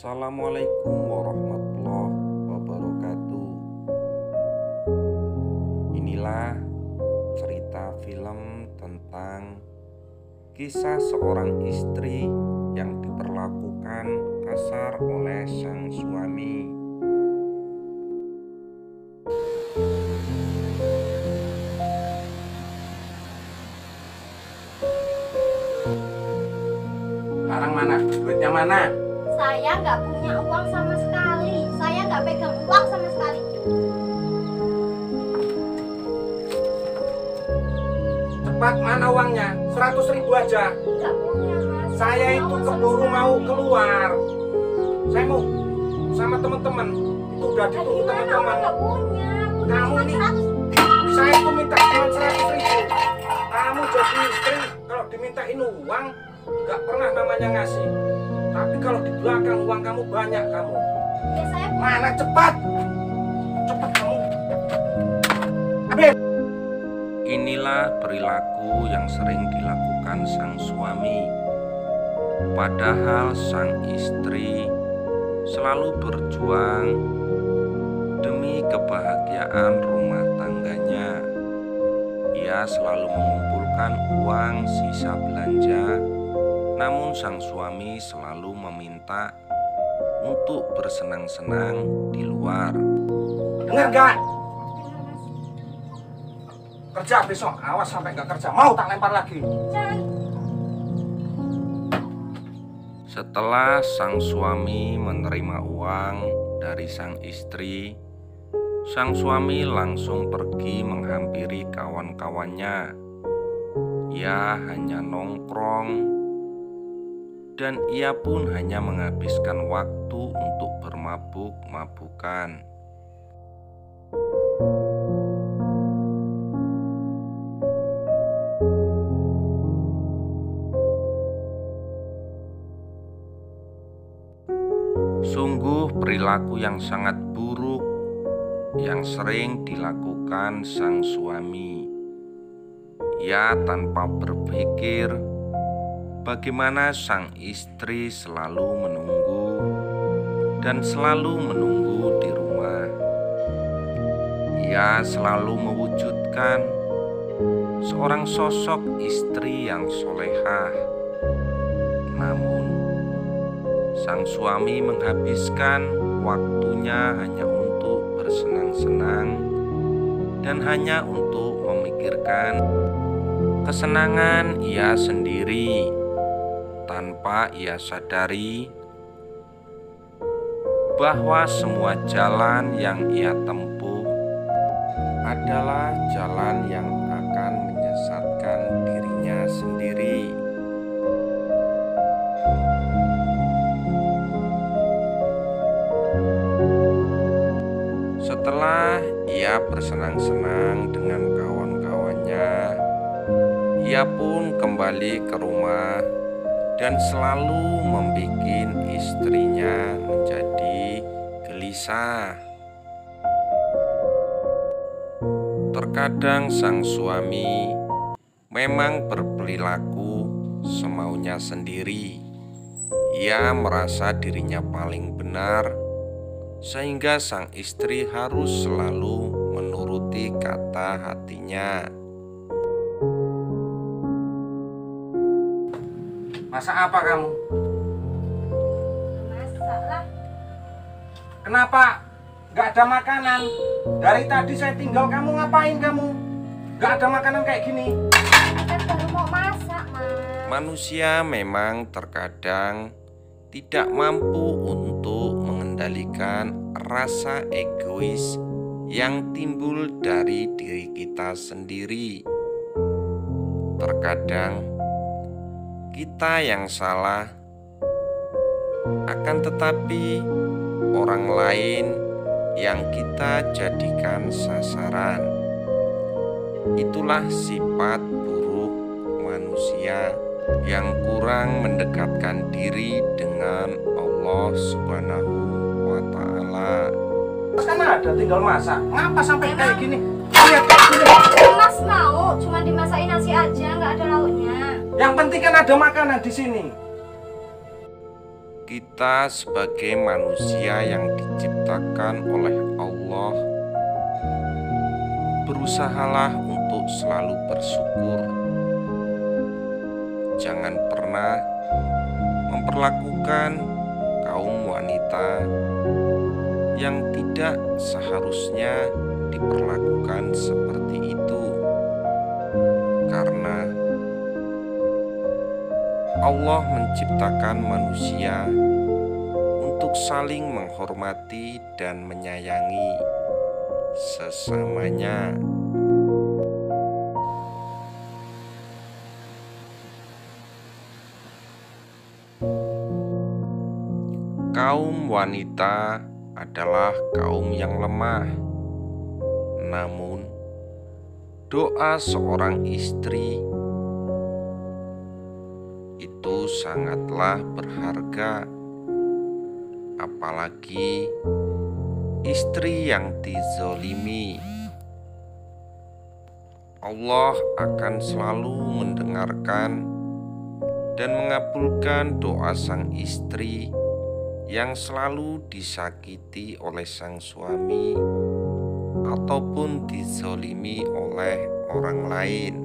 Assalamualaikum warahmatullahi wabarakatuh. Inilah cerita film tentang kisah seorang istri yang diperlakukan kasar oleh sang suami. Sekarang mana? Duitnya mana? Saya nggak punya uang sama sekali. Saya nggak pegang uang sama sekali. Cepat, mana uangnya? 100.000 aja. Nggak punya, Mas. Saya itu keburu mau keluar. Saya mau sama teman-teman. Itu udah ditunggu Gimana? teman-teman. Nggak punya. Kamu Cuma nih. 100. Saya itu minta cuma 100.000. Kamu jadi istri kalau dimintain uang nggak pernah namanya ngasih. Tapi kalau di belakang uang kamu banyak kamu. Ya saya Mana cepat? Cepat kamu. Ambil. Inilah perilaku yang sering dilakukan sang suami. Padahal sang istri selalu berjuang demi kebahagiaan rumah tangganya. Ia selalu mengumpulkan uang sisa belanja, namun sang suami selalu meminta untuk bersenang-senang di luar. Dengar gak? Kerja besok, awas sampai gak kerja. Mau tak lempar lagi. jangan. Setelah sang suami menerima uang dari sang istri, sang suami langsung pergi menghampiri kawan-kawannya. Ia hanya nongkrong dan ia pun hanya menghabiskan waktu untuk bermabuk-mabukan. Sungguh perilaku yang sangat buruk yang sering dilakukan sang suami. Ia tanpa berpikir bagaimana sang istri selalu menunggu dan selalu menunggu di rumah. Ia selalu mewujudkan seorang sosok istri yang solehah. Namun sang suami menghabiskan waktunya hanya untuk bersenang-senang dan hanya untuk memikirkan kesenangan ia sendiri, tanpa ia sadari bahwa semua jalan yang ia tempuh adalah jalan yang akan menyesatkan dirinya sendiri. Setelah ia bersenang-senang dengan kawan-kawannya, ia pun kembali ke rumah dan selalu membuat istrinya menjadi gelisah. Terkadang sang suami memang berperilaku semaunya sendiri. Ia merasa dirinya paling benar, sehingga sang istri harus selalu menuruti kata hatinya. Masak apa kamu? Masak lah. Kenapa gak ada makanan? Dari tadi saya tinggal, kamu ngapain kamu? Gak ada makanan kayak gini. Kan baru mau masak, Mas. Manusia memang terkadang tidak mampu untuk mengendalikan rasa egois yang timbul dari diri kita sendiri. Terkadang kita yang salah, akan tetapi orang lain yang kita jadikan sasaran. Itulah sifat buruk manusia yang kurang mendekatkan diri dengan Allah Subhanahu wa Ta'ala. Kan ada tinggal masak, ngapa sampai kayak gini? Lihat kayak gini. Mas mau cuma dimasakin nasi aja, nggak ada lauknya. Yang penting kan ada makanan di sini. Kita sebagai manusia yang diciptakan oleh Allah, berusahalah untuk selalu bersyukur. Jangan pernah memperlakukan kaum wanita yang tidak seharusnya diperlakukan seperti itu, karena Allah menciptakan manusia untuk saling menghormati dan menyayangi sesamanya. Kaum wanita adalah kaum yang lemah, namun doa seorang istri itu sangatlah berharga, apalagi istri yang dizolimi. Allah akan selalu mendengarkan dan mengabulkan doa sang istri yang selalu disakiti oleh sang suami ataupun dizolimi oleh orang lain.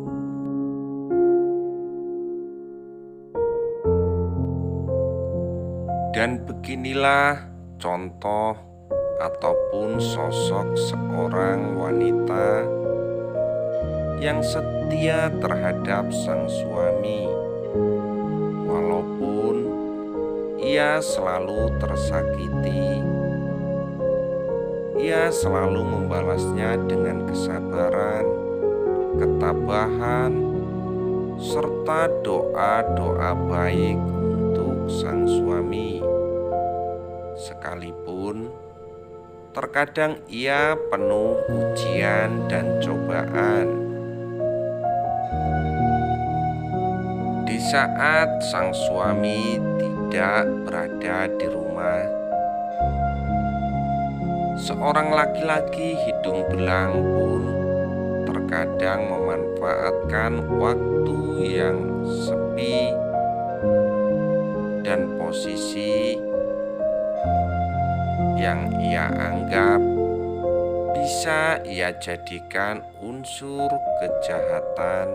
Dan beginilah contoh ataupun sosok seorang wanita yang setia terhadap sang suami, walaupun ia selalu tersakiti. Ia selalu membalasnya dengan kesabaran, ketabahan, serta doa-doa baik untuk sang suami. Sekalipun terkadang ia penuh ujian dan cobaan. Di saat sang suami tidak berada di rumah, seorang laki-laki hidung belang pun terkadang memanfaatkan waktu yang sepi dan posisi yang ia anggap bisa ia jadikan unsur kejahatan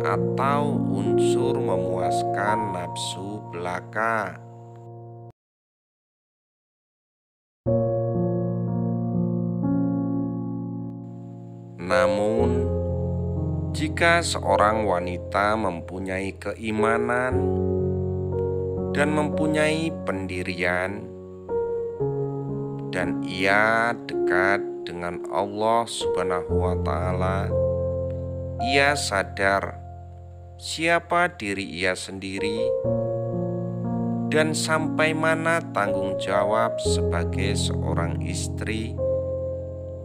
atau unsur memuaskan nafsu belaka. Namun, jika seorang wanita mempunyai keimanan dan mempunyai pendirian, dan ia dekat dengan Allah Subhanahu wa Ta'ala, ia sadar siapa diri ia sendiri dan sampai mana tanggung jawab sebagai seorang istri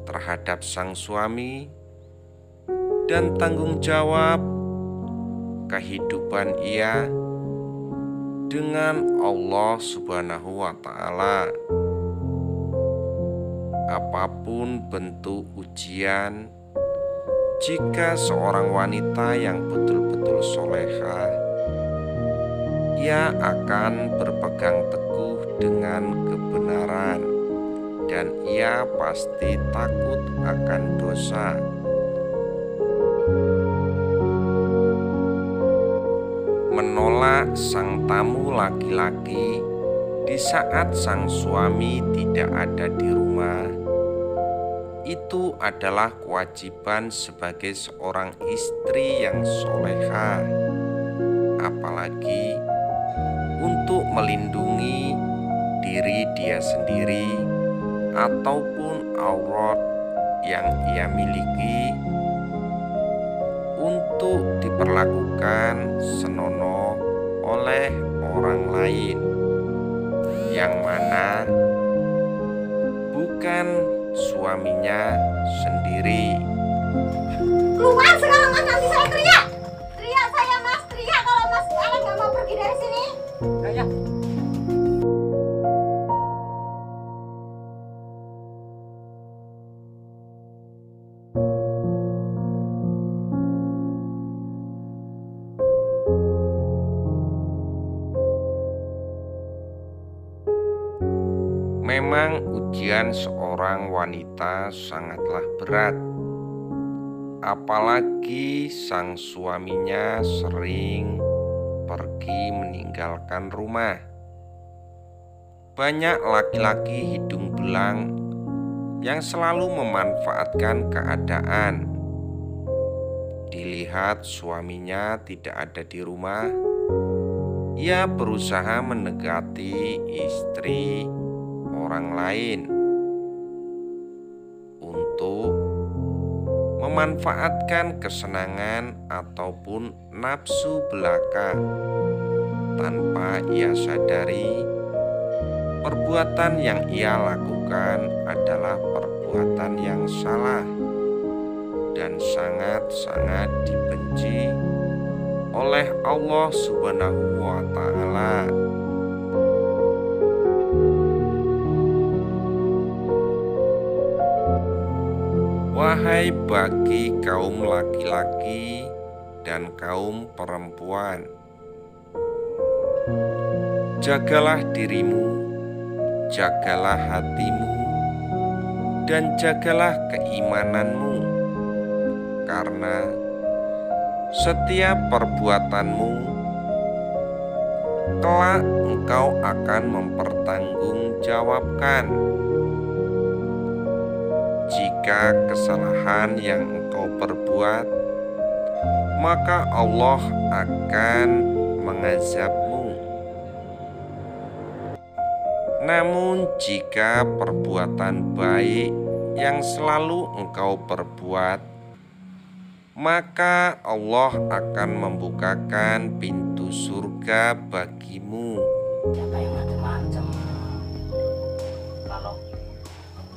terhadap sang suami, dan tanggung jawab kehidupan ia dengan Allah Subhanahu wa Ta'ala. Apapun bentuk ujian, jika seorang wanita yang betul-betul soleha, ia akan berpegang teguh dengan kebenaran, dan ia pasti takut akan dosa. Menolak sang tamu laki-laki di saat sang suami tidak ada di rumah, itu adalah kewajiban sebagai seorang istri yang soleha, apalagi untuk melindungi diri dia sendiri ataupun aurat yang ia miliki, untuk diperlakukan senonoh oleh orang lain yang mana bukan suaminya sendiri. Keluar sekarang mas, nanti saya teriak. Teriak saya mas, teriak kalau mas Alan nggak mau pergi dari sini. Ya. Memang ujian seorang wanita sangatlah berat, apalagi sang suaminya sering pergi meninggalkan rumah. Banyak laki-laki hidung belang yang selalu memanfaatkan keadaan. Dilihat suaminya tidak ada di rumah, ia berusaha mendekati istri orang lain untuk memanfaatkan kesenangan ataupun nafsu belaka, tanpa ia sadari perbuatan yang ia lakukan adalah perbuatan yang salah dan sangat-sangat dibenci oleh Allah Subhanahu wa Ta'ala. Wahai bagi kaum laki-laki dan kaum perempuan, jagalah dirimu, jagalah hatimu, dan jagalah keimananmu, karena setiap perbuatanmu kelak engkau akan mempertanggungjawabkan. Jika kesalahan yang engkau perbuat, maka Allah akan mengazabmu. Namun jika perbuatan baik yang selalu engkau perbuat, maka Allah akan membukakan pintu surga bagimu. Siapa yang macam-macam? Kalau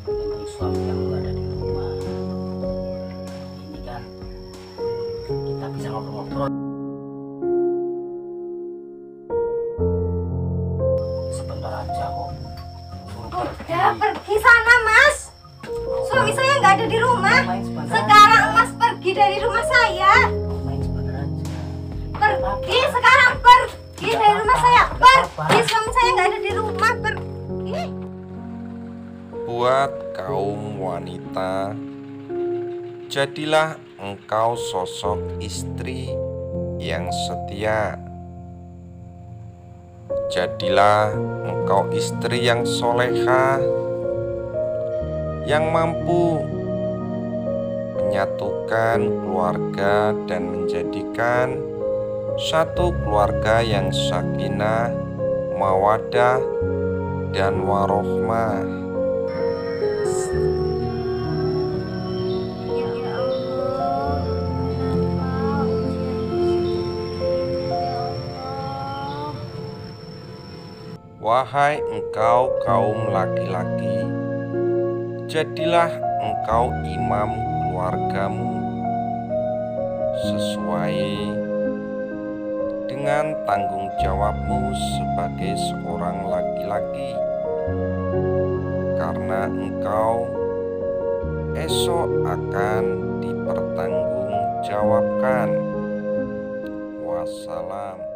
memang suami yang berada di rumah, ini kan kita bisa ngobrol-ngobrol sebentar aja kok. Udah pergi sana Mas. Suami saya nggak ada di rumah. Sekarang Mas pergi dari rumah saya. Main sebentar aja. Pergi sekarang, pergi dari rumah saya. Pergi, suami saya nggak ada di rumah. Pergi. Buat kaum wanita, jadilah engkau sosok istri yang setia. Jadilah engkau istri yang soleha, yang mampu menyatukan keluarga dan menjadikan satu keluarga yang sakinah, mawaddah, dan warohmah. Ya Allah. Wahai engkau kaum laki-laki, jadilah engkau imam keluargamu sesuai dengan tanggung jawabmu sebagai seorang laki-laki, karena engkau esok akan dipertanggungjawabkan. Wassalam.